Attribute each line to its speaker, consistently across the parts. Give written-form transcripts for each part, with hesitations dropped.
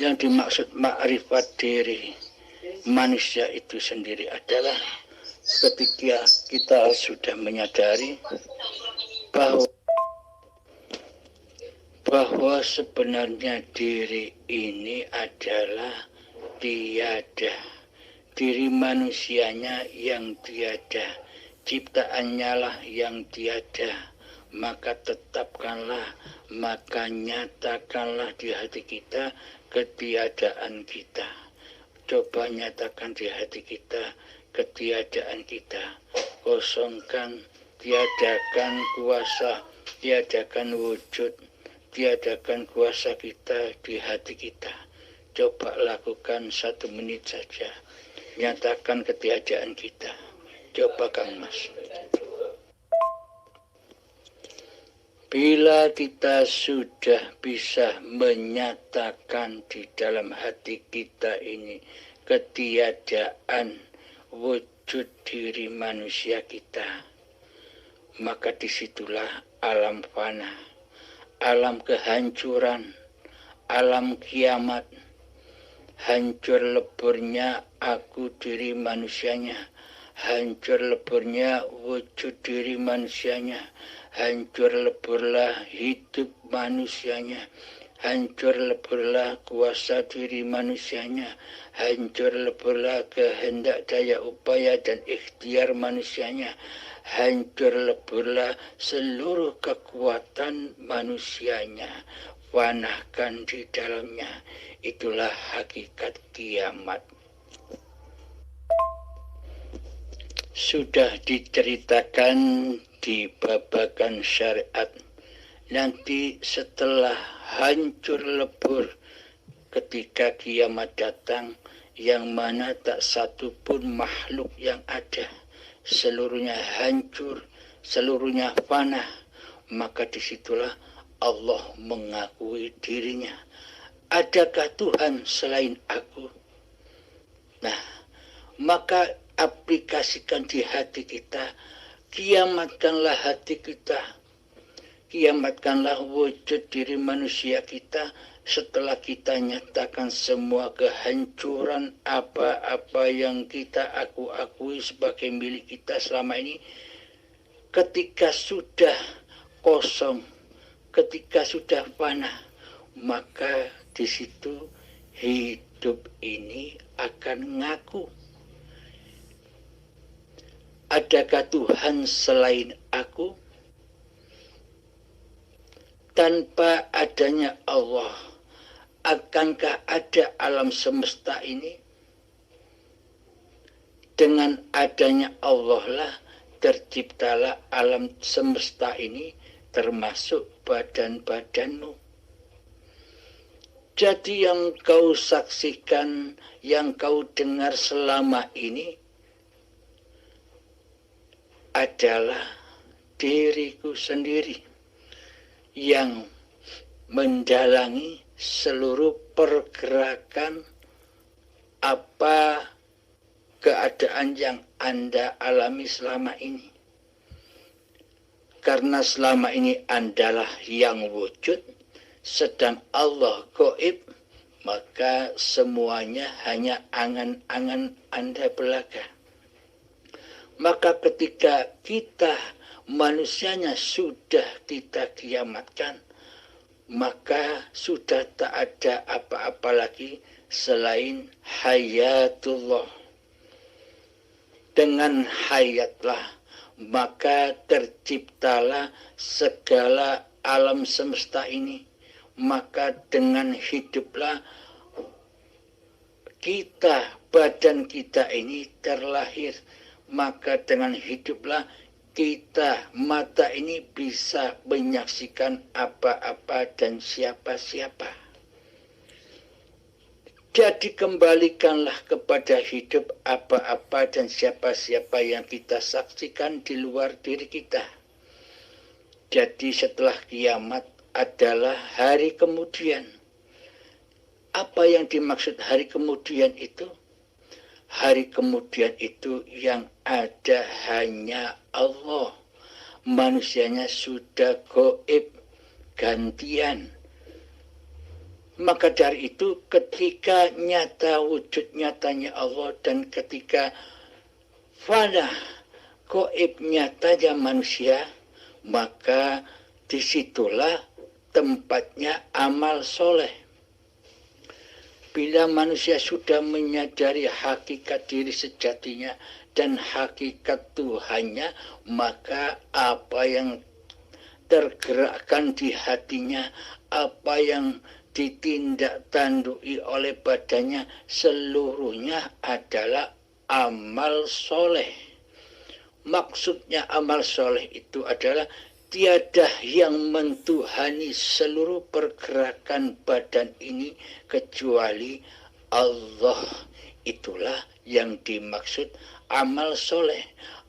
Speaker 1: Yang dimaksud makrifat diri manusia itu sendiri adalah ketika kita sudah menyadari bahwa sebenarnya diri ini adalah tiada, diri manusianya yang tiada, ciptaannya lah yang tiada, maka tetapkanlah, maka nyatakanlah di hati kita ketiadaan kita. Coba nyatakan di hati kita ketiadaan kita. Kosongkan, tiadakan kuasa, tiadakan wujud, tiadakan kuasa kita di hati kita. Coba lakukan 1 menit saja. Nyatakan ketiadaan kita. Coba Kang Mas. Bila kita sudah bisa menyatakan di dalam hati kita ini ketiadaan wujud diri manusia kita, maka disitulah alam fana, alam kehancuran, alam kiamat, hancur leburnya aku diri manusianya, hancur leburnya wujud diri manusianya, hancur leburlah hidup manusianya, hancur leburlah kuasa diri manusianya, hancur leburlah kehendak daya upaya dan ikhtiar manusianya, hancur leburlah seluruh kekuatan manusianya, fanahkan di dalamnya. Itulah hakikat kiamat. Sudah diceritakan di babakan syariat. Nanti setelah hancur lebur ketika kiamat datang, yang mana tak satu pun makhluk yang ada, seluruhnya hancur, seluruhnya fana, maka disitulah Allah mengakui dirinya. Adakah Tuhan selain aku? Nah, maka aplikasikan di hati kita, kiamatkanlah hati kita, kiamatkanlah wujud diri manusia kita. Setelah kita nyatakan semua kehancuran apa-apa yang kita akui sebagai milik kita selama ini, ketika sudah kosong, ketika sudah fana, maka di situ hidup ini akan ngaku, adakah Tuhan selain aku? Tanpa adanya Allah, akankah ada alam semesta ini? Dengan adanya Allah lah terciptalah alam semesta ini, termasuk badan-badanmu. Jadi yang kau saksikan, yang kau dengar selama ini adalah diriku sendiri yang mendalangi seluruh pergerakan apa keadaan yang Anda alami selama ini. Karena selama ini Andalah yang wujud, sedang Allah gaib, maka semuanya hanya angan-angan Anda belaka. Maka ketika kita manusianya sudah kita kiamatkan, maka sudah tak ada apa-apa lagi selain hayatullah. Dengan hayatlah maka terciptalah segala alam semesta ini. Maka dengan hiduplah kita, badan kita ini terlahir. Maka dengan hiduplah kita, mata ini bisa menyaksikan apa-apa dan siapa-siapa. Jadi kembalikanlah kepada hidup apa-apa dan siapa-siapa yang kita saksikan di luar diri kita. Jadi setelah kiamat adalah hari kemudian. Apa yang dimaksud hari kemudian itu? Hari kemudian itu yang ada hanya Allah. Manusianya sudah gaib, gantian. Maka dari itu ketika nyata wujud nyatanya Allah dan ketika fana gaib nyatanya manusia, maka disitulah tempatnya amal soleh. Bila manusia sudah menyadari hakikat diri sejatinya dan hakikat Tuhannya, maka apa yang tergerakkan di hatinya, apa yang ditindaktandui oleh badannya, seluruhnya adalah amal soleh. Maksudnya amal soleh itu adalah tiada yang mentuhani seluruh pergerakan badan ini kecuali Allah. Itulah yang dimaksud amal soleh,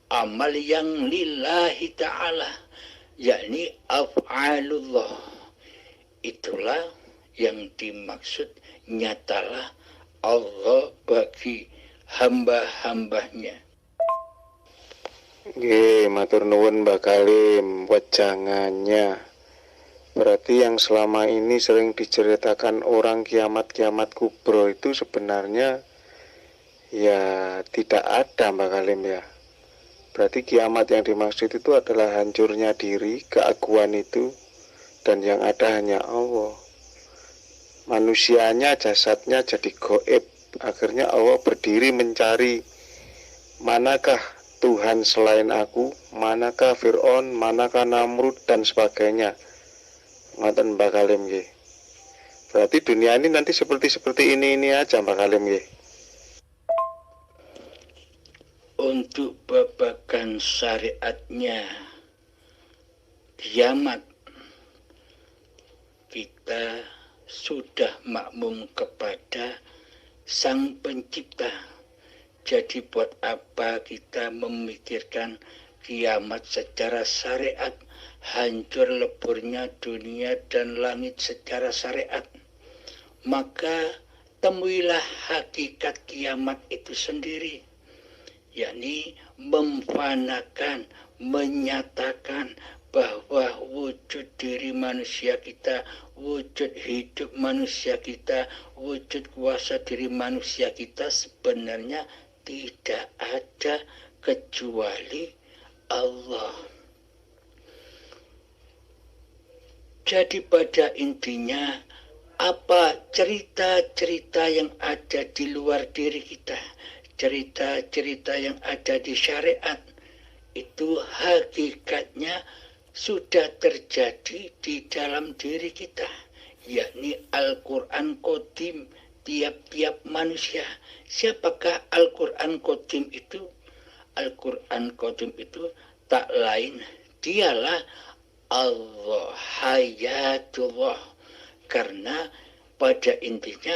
Speaker 1: amal yang lillahi ta'ala, yakni af'alullah. Itulah yang dimaksud nyatalah Allah bagi hamba-hambanya.
Speaker 2: Nggih, matur nuwun Mbak Kalim wejangannya. Berarti yang selama ini sering diceritakan orang kiamat-kiamat kubro itu sebenarnya ya tidak ada Mbak Kalim ya. Berarti kiamat yang dimaksud itu adalah hancurnya diri, keaguan itu, dan yang ada hanya Allah. Manusianya, jasadnya jadi gaib. Akhirnya Allah berdiri mencari manakah Tuhan selain aku, manakah Fir'aun, manakah Namrud, dan sebagainya. Ngoten Mbak Kalim nggih. Berarti dunia ini nanti seperti ini aja Mbak Kalim nggih.
Speaker 1: Untuk babagan syariatnya kiamat, kita sudah makmum kepada Sang Pencipta. Jadi buat apa kita memikirkan kiamat secara syariat, hancur leburnya dunia dan langit secara syariat? Maka temuilah hakikat kiamat itu sendiri, yakni memfanakan, menyatakan bahwa wujud diri manusia kita, wujud hidup manusia kita, wujud kuasa diri manusia kita sebenarnya tidak ada kecuali Allah. Jadi pada intinya, apa cerita-cerita yang ada di luar diri kita, cerita-cerita yang ada di syariat, itu hakikatnya sudah terjadi di dalam diri kita, yakni Al-Quran Qadim tiap-tiap manusia. Siapakah Al-Quran Qadim itu? Al-Quran Qadim itu tak lain, dialah Allah, hayatullah. Karena pada intinya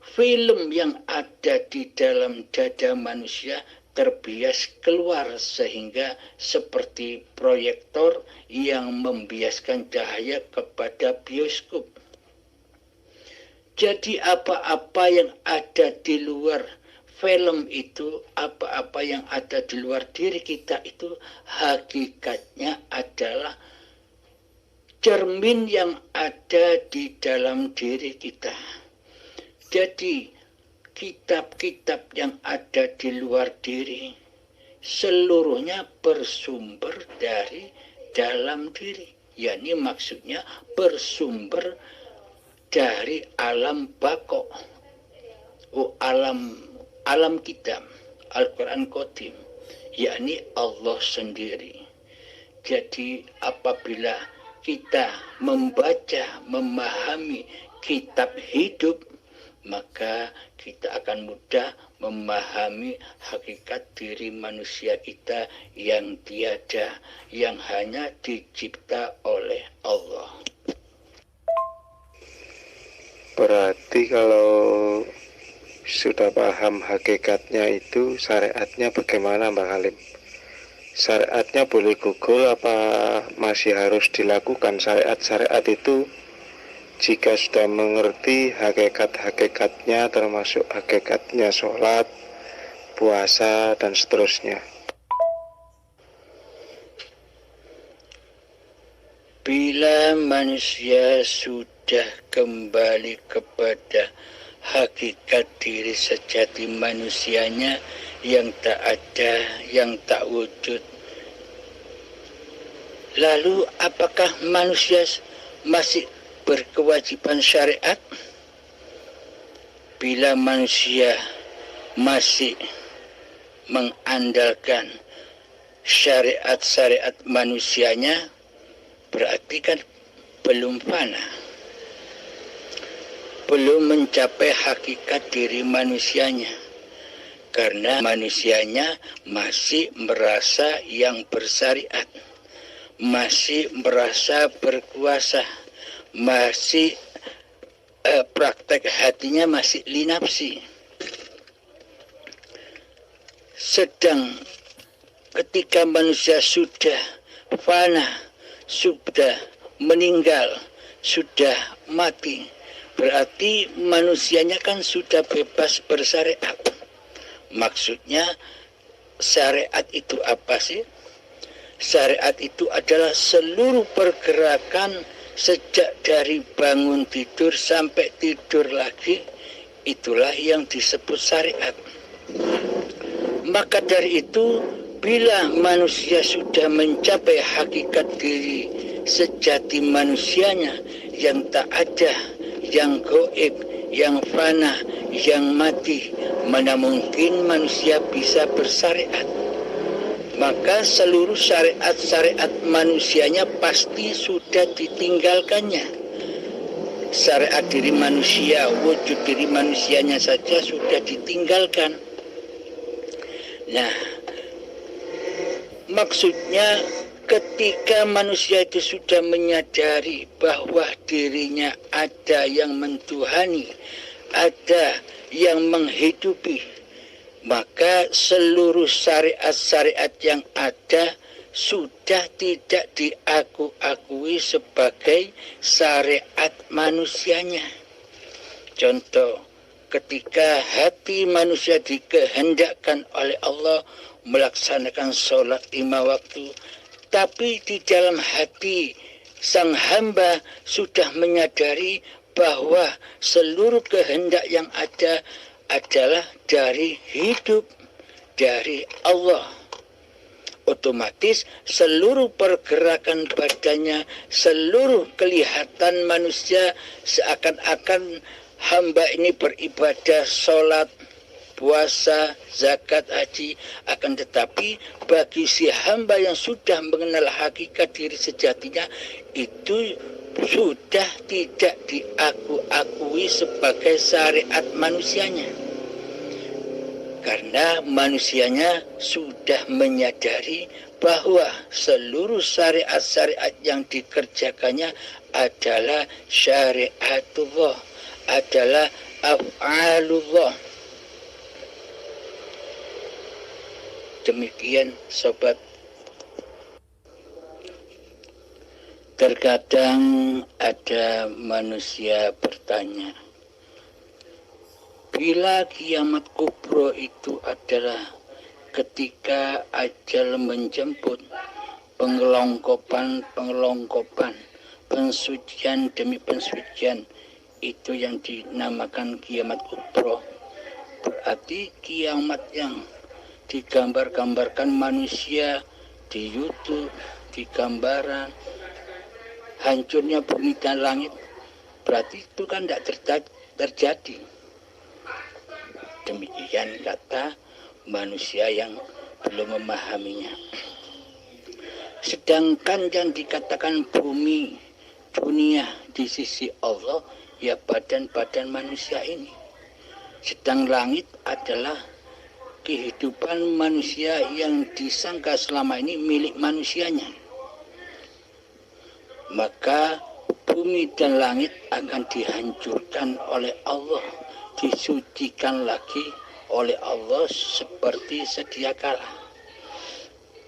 Speaker 1: film yang ada di dalam dada manusia terbias keluar sehingga seperti proyektor yang membiaskan cahaya kepada bioskop. Jadi apa-apa yang ada di luar film itu, apa-apa yang ada di luar diri kita itu hakikatnya adalah cermin yang ada di dalam diri kita. Jadi kitab-kitab yang ada di luar diri seluruhnya bersumber dari dalam diri, yakni maksudnya bersumber dari alam bako, alam kitab Al-Quran Qadim, yakni Allah sendiri. Jadi apabila kita membaca, memahami kitab hidup, maka kita akan mudah memahami hakikat diri manusia kita yang tiada, yang hanya dicipta oleh Allah.
Speaker 2: Berarti kalau sudah paham hakikatnya itu, syariatnya bagaimana Mbak Halim? Syariatnya boleh gugur apa masih harus dilakukan syariat-syariat itu? Jika sudah mengerti hakikat-hakikatnya, termasuk hakikatnya sholat, puasa, dan seterusnya.
Speaker 1: Bila manusia sudah sudah kembali kepada hakikat diri sejati manusianya yang tak ada, yang tak wujud. Lalu apakah manusia masih berkewajiban syariat? Bila manusia masih mengandalkan syariat-syariat manusianya, berarti kan belum fana, belum mencapai hakikat diri manusianya, karena manusianya masih merasa yang bersyariat, masih merasa berkuasa, masih praktek hatinya masih linapsi. Sedang ketika manusia sudah fana, sudah meninggal, sudah mati, berarti manusianya kan sudah bebas bersyariat. Maksudnya syariat itu apa sih? Syariat itu adalah seluruh pergerakan sejak dari bangun tidur sampai tidur lagi, itulah yang disebut syariat. Maka dari itu, bila manusia sudah mencapai hakikat diri sejati manusianya yang tak ada, yang gaib, yang fana, yang mati, mana mungkin manusia bisa bersyariat? Maka seluruh syariat-syariat manusianya pasti sudah ditinggalkannya. Syariat diri manusia, wujud diri manusianya saja sudah ditinggalkan. Nah, maksudnya ketika manusia itu sudah menyadari bahwa dirinya ada yang mentuhani, ada yang menghidupi, maka seluruh syariat-syariat yang ada sudah tidak diakui sebagai syariat manusianya. Contoh, ketika hati manusia dikehendakkan oleh Allah melaksanakan sholat 5 waktu, tapi di dalam hati sang hamba sudah menyadari bahwa seluruh kehendak yang ada adalah dari hidup, dari Allah. Otomatis seluruh pergerakan badannya, seluruh kelihatan manusia seakan-akan hamba ini beribadah, sholat, puasa, zakat, haji. Akan tetapi bagi si hamba yang sudah mengenal hakikat diri sejatinya, itu sudah tidak diakui sebagai syariat manusianya. Karena manusianya sudah menyadari bahwa seluruh syariat-syariat yang dikerjakannya adalah syariatullah, adalah af'alullah. Demikian sobat. Terkadang ada manusia bertanya, bila kiamat kubro itu adalah ketika ajal menjemput, pengelongkopan, pensucian demi pensucian, itu yang dinamakan kiamat kubro. Berarti kiamat yang digambar-gambarkan manusia di YouTube, di gambaran, hancurnya bumi dan langit, berarti itu kan tidak terjadi. Demikian kata manusia yang belum memahaminya. Sedangkan yang dikatakan bumi, dunia di sisi Allah, ya badan-badan manusia ini. Sedang langit adalah kehidupan manusia yang disangka selama ini milik manusianya. Maka bumi dan langit akan dihancurkan oleh Allah, disucikan lagi oleh Allah seperti sedia kala.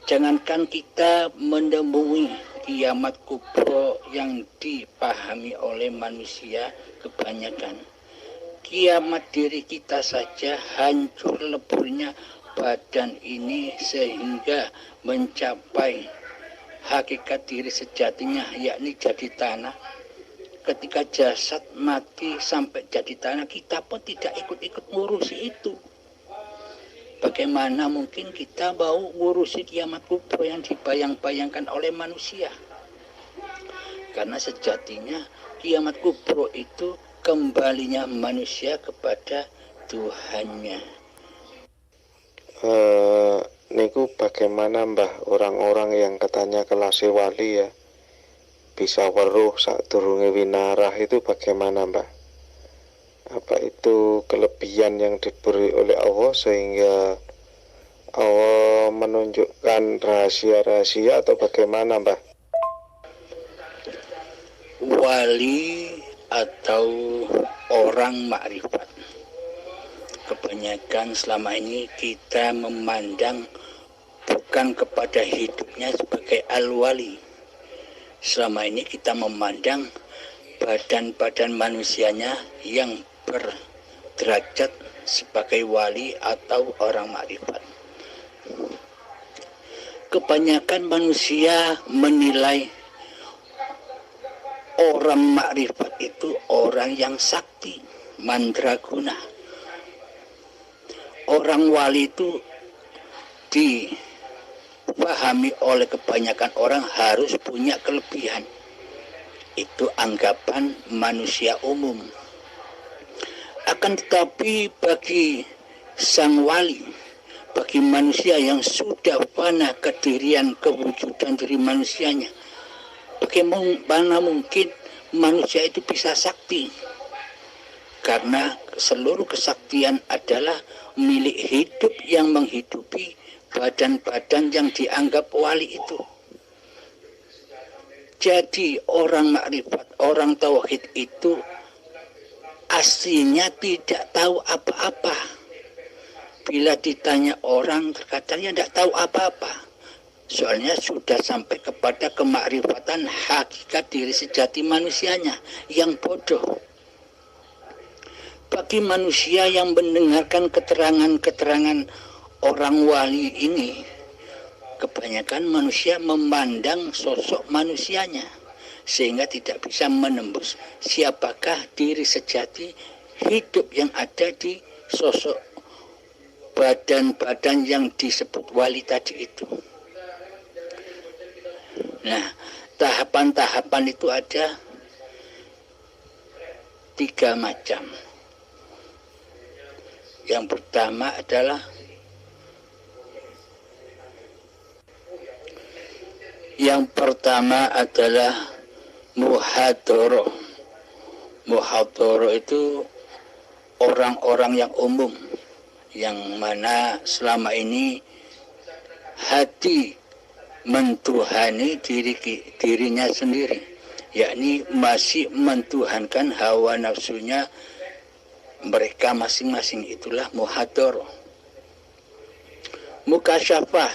Speaker 1: Jangankan kita menemui kiamat kubro yang dipahami oleh manusia kebanyakan, kiamat diri kita saja hancur leburnya badan ini sehingga mencapai hakikat diri sejatinya, yakni jadi tanah. ketika jasad mati sampai jadi tanah, kita pun tidak ikut-ikut ngurusi itu. Bagaimana mungkin kita mau ngurusi kiamat kubro yang dibayang-bayangkan oleh manusia? Karena sejatinya kiamat kubro itu kembalinya manusia kepada Tuhannya.
Speaker 2: Niku bagaimana Mbah orang-orang yang katanya kelas wali ya bisa weruh sadurunge winarah, itu bagaimana Mbah? Apa itu kelebihan yang diberi oleh Allah sehingga Allah menunjukkan rahasia-rahasia atau bagaimana Mbah?
Speaker 1: Wali atau orang makrifat, kebanyakan selama ini kita memandang bukan kepada hidupnya sebagai al-wali. Selama ini kita memandang badan-badan manusianya yang berderajat sebagai wali atau orang makrifat. Kebanyakan manusia menilai orang makrifat itu orang yang sakti, mandraguna. Orang wali itu dipahami oleh kebanyakan orang harus punya kelebihan. Itu anggapan manusia umum. Akan tetapi bagi sang wali, bagi manusia yang sudah fana kedirian kewujudan diri manusianya, bagaimana mungkin manusia itu bisa sakti? Karena seluruh kesaktian adalah milik hidup yang menghidupi badan-badan yang dianggap wali itu. Jadi orang makrifat, orang tauhid itu aslinya tidak tahu apa-apa. Bila ditanya orang, terkadang ya tidak tahu apa-apa. Soalnya sudah sampai kepada kemakrifatan hakikat diri sejati manusianya yang bodoh. Bagi manusia yang mendengarkan keterangan-keterangan orang wali ini, kebanyakan manusia memandang sosok manusianya sehingga tidak bisa menembus siapakah diri sejati hidup yang ada di sosok badan-badan yang disebut wali tadi itu. Nah, tahapan-tahapan itu ada 3 macam. Yang pertama adalah muhadoroh. Muhadoroh itu orang-orang yang umum, yang mana selama ini hati mentuhani dirinya sendiri, yakni masih mentuhankan hawa nafsunya mereka masing-masing. Itulah muhadoroh. Mukasyafah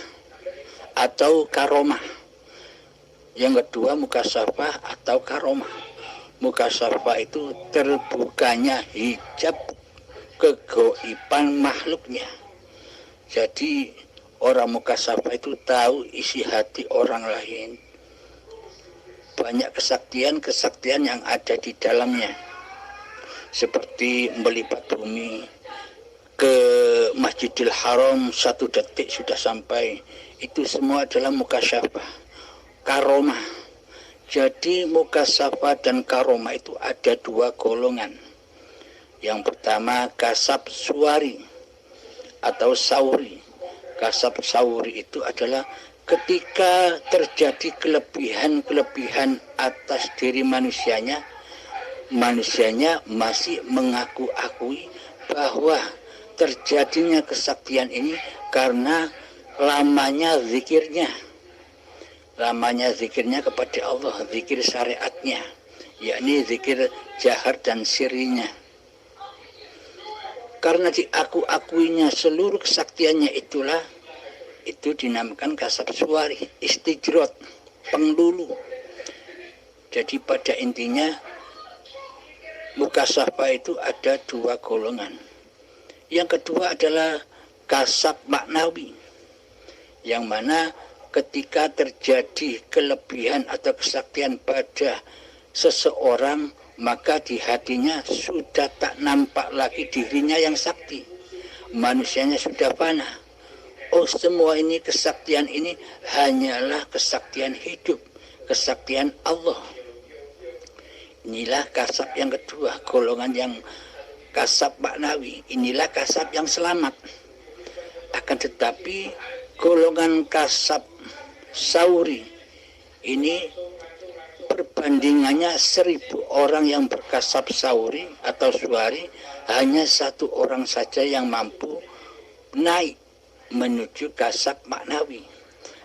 Speaker 1: atau karomah. Yang kedua mukasyafah atau karomah. Mukasyafah itu terbukanya hijab kegoiban makhluknya. Jadi orang mukasyafah itu tahu isi hati orang lain. Banyak kesaktian yang ada di dalamnya. Seperti melipat bumi ke Masjidil Haram 1 detik sudah sampai. Itu semua adalah mukasyafah. Karomah. Jadi mukasyafah dan karomah itu ada 2 golongan. Yang pertama kasab suwari atau sauri. Kasab sauri itu adalah ketika terjadi kelebihan-kelebihan atas diri manusianya masih mengaku-akui bahwa terjadinya kesaktian ini karena lamanya zikirnya kepada Allah, zikir syariatnya, yakni zikir jahar dan sirinya. Karena diaku-akuinya seluruh kesaktiannya itu dinamakan kasab suwari, istijrot, penglulu. Jadi pada intinya mukasyafah itu ada 2 golongan. Yang kedua adalah kasab maknawi, yang mana ketika terjadi kelebihan atau kesaktian pada seseorang, maka di hatinya sudah tak nampak lagi dirinya yang sakti. Manusianya sudah fana. Oh, semua ini, kesaktian ini hanyalah kesaktian hidup, kesaktian Allah. Inilah kasab yang kedua, golongan yang kasab maknawi. Inilah kasab yang selamat. Akan tetapi golongan kasab sauri ini perbandingannya 1000 orang yang berkasab sauri atau suari, hanya 1 orang saja yang mampu naik menuju kasab maknawi.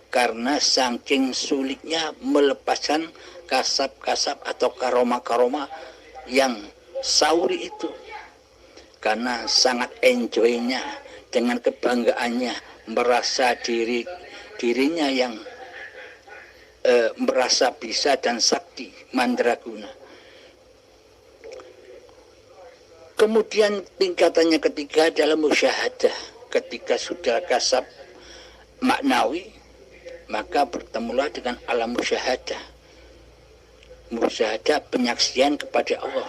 Speaker 1: Karena saking sulitnya melepaskan kasab-kasab atau karoma-karoma yang sauri itu. Karena sangat enjoynya, dengan kebanggaannya, merasa dirinya yang merasa bisa dan sakti, mandraguna. Kemudian tingkatannya ketiga adalah musyahadah. Ketika sudah kasab maknawi, maka bertemulah dengan alam musyahadah. Musyahadah, penyaksian kepada Allah.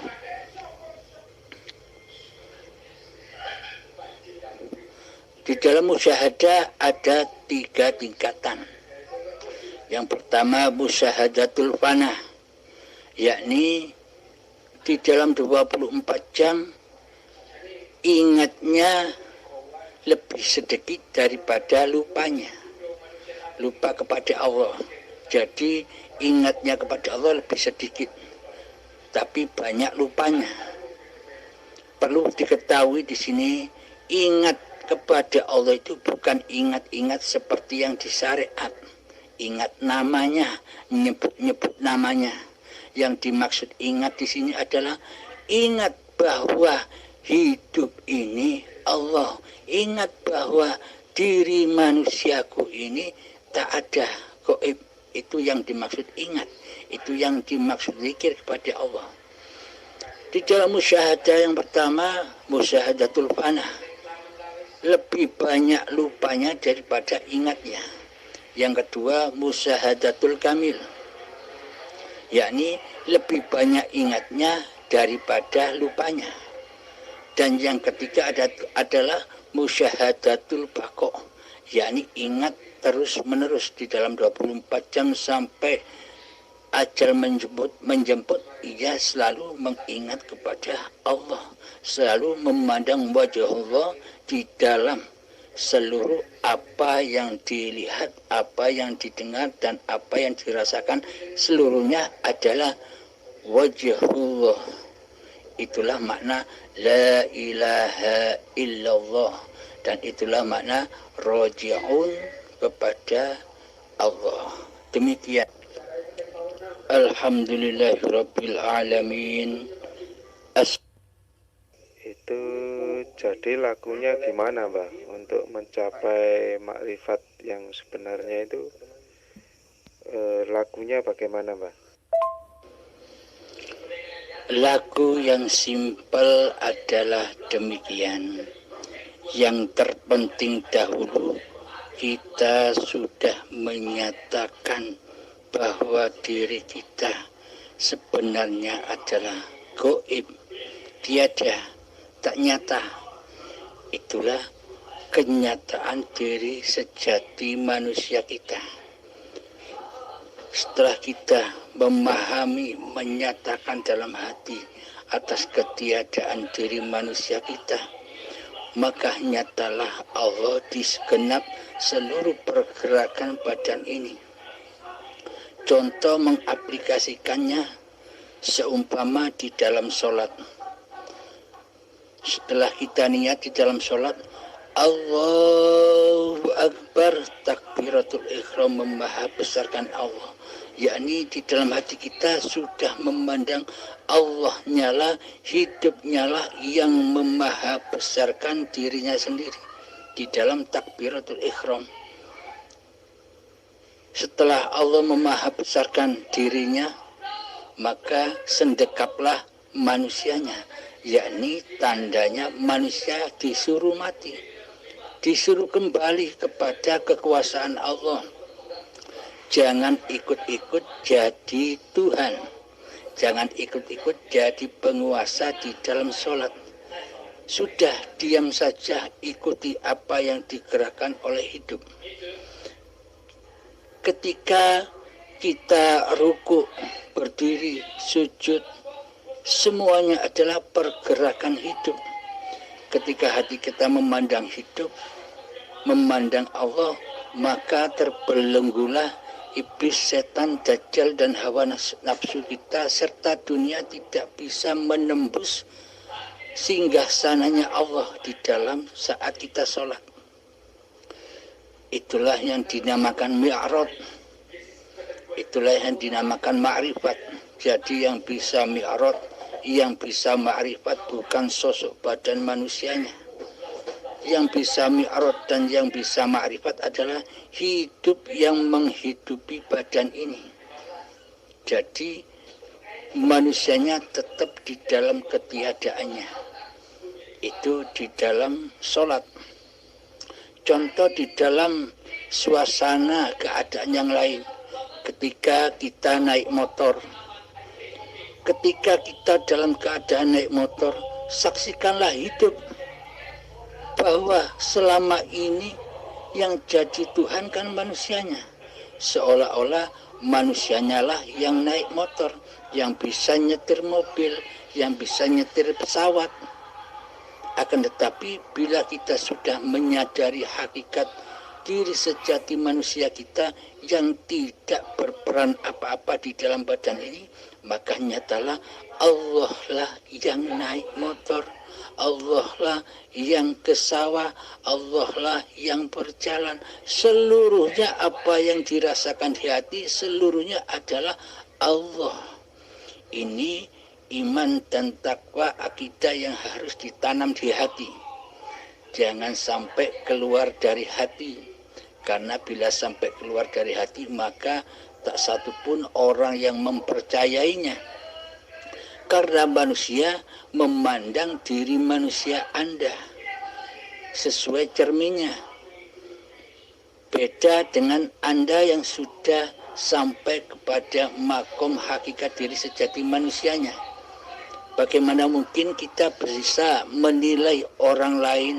Speaker 1: Di dalam musyahadah ada 3 tingkatan. Yang pertama musyahadatul fana, yakni di dalam 24 jam ingatnya lebih sedikit daripada lupanya. Lupa kepada Allah. Jadi ingatnya kepada Allah lebih sedikit, tapi banyak lupanya. Perlu diketahui di sini, ingat kepada Allah itu bukan ingat-ingat seperti yang di syariat. Ingat namanya, nyebut-nyebut namanya. Yang dimaksud ingat di sini adalah ingat bahwa hidup ini Allah. Ingat bahwa diri manusiaku ini tak ada gaib. Itu yang dimaksud ingat. Itu yang dimaksud zikir kepada Allah. Di dalam musyahadah yang pertama, musyahadatul fana, lebih banyak lupanya daripada ingatnya. Yang kedua, musyahadatul kamil, yakni lebih banyak ingatnya daripada lupanya. Dan yang ketiga adalah musyahadatul baqo, yakni ingat terus menerus di dalam 24 jam sampai ajal menjemput, ia selalu mengingat kepada Allah, selalu memandang wajah Allah di dalam seluruh apa yang dilihat, apa yang didengar, dan apa yang dirasakan, seluruhnya adalah wajhullah. Itulah makna la ilaha illallah, dan itulah makna roji'un kepada Allah. Demikian. Alhamdulillahirabbil alamin.
Speaker 2: Itu jadi lakunya gimana, Mbah, untuk mencapai makrifat yang sebenarnya itu? Lakunya bagaimana, Mbah?
Speaker 1: Lagu yang simpel adalah demikian. Yang terpenting dahulu, kita sudah menyatakan bahwa diri kita sebenarnya adalah gaib, tiada, tak nyata. Itulah kenyataan diri sejati manusia kita. Setelah kita memahami, menyatakan dalam hati atas ketiadaan diri manusia kita, maka nyatalah Allah di segenap seluruh pergerakan badan ini. Contoh mengaplikasikannya seumpama di dalam sholat. Setelah kita niat di dalam sholat, Allahu Akbar, takbiratul ihram, memaha besarkan Allah. Yakni di dalam hati kita sudah memandang Allah nyala, hidup nyala yang memaha besarkan dirinya sendiri di dalam takbiratul ihram. Setelah Allah memaha besarkan dirinya, maka sendekaplah manusianya, yakni tandanya manusia disuruh mati, disuruh kembali kepada kekuasaan Allah. Jangan ikut-ikut jadi Tuhan, Jangan ikut-ikut jadi penguasa di dalam sholat. Sudah diam saja, ikuti apa yang digerakkan oleh hidup. Ketika kita ruku, berdiri, sujud, semuanya adalah pergerakan hidup. Ketika hati kita memandang hidup, memandang Allah, maka terbelenggulah iblis, setan, dajjal, dan hawa nafsu kita serta dunia tidak bisa menembus singgah sananya Allah di dalam saat kita sholat. Itulah yang dinamakan mi'raj. Itulah yang dinamakan ma'rifat. Jadi yang bisa mi'raj, yang bisa ma'rifat bukan sosok badan manusianya. Yang bisa mi'raj dan yang bisa ma'rifat adalah hidup yang menghidupi badan ini. Jadi manusianya tetap di dalam ketiadaannya. Itu di dalam sholat. Contoh di dalam suasana keadaan yang lain. Ketika kita naik motor. Ketika kita dalam keadaan naik motor, saksikanlah hidup. Bahwa selama ini yang jadi Tuhan kan manusianya. Seolah-olah manusianya lah yang naik motor, yang bisa nyetir mobil, yang bisa nyetir pesawat. Akan tetapi bila kita sudah menyadari hakikat diri sejati manusia kita yang tidak berperan apa-apa di dalam badan ini, maka nyatalah Allah lah yang naik motor, Allah lah yang ke sawah, Allah lah yang berjalan. Seluruhnya apa yang dirasakan di hati, seluruhnya adalah Allah. Ini iman dan takwa, akidah yang harus ditanam di hati. Jangan sampai keluar dari hati. Karena bila sampai keluar dari hati, maka tak satu pun orang yang mempercayainya. Karena manusia memandang diri manusia Anda sesuai cerminnya. Beda dengan Anda yang sudah sampai kepada makom hakikat diri sejati manusianya. Bagaimana mungkin kita bisa menilai orang lain,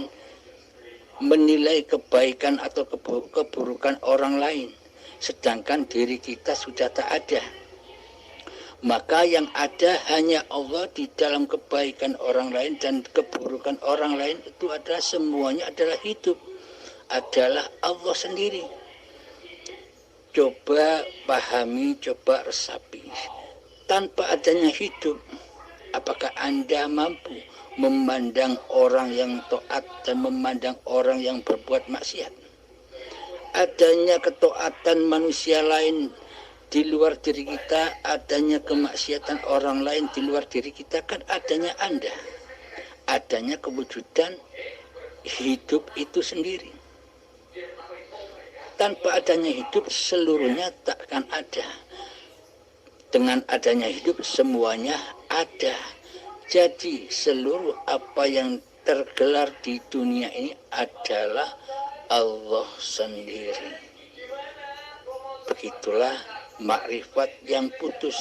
Speaker 1: menilai kebaikan atau keburukan orang lain, sedangkan diri kita sudah tak ada. Maka yang ada hanya Allah di dalam kebaikan orang lain dan keburukan orang lain itu adalah semuanya adalah hidup, adalah Allah sendiri. Coba pahami, coba resapi. Tanpa adanya hidup, apakah Anda mampu memandang orang yang taat dan memandang orang yang berbuat maksiat? Adanya ketaatan manusia lain di luar diri kita, adanya kemaksiatan orang lain di luar diri kita, kan adanya Anda, adanya kewujudan hidup itu sendiri. Tanpa adanya hidup, seluruhnya takkan ada. Dengan adanya hidup, semuanya ada. Jadi seluruh apa yang tergelar di dunia ini adalah Allah sendiri. Begitulah makrifat yang putus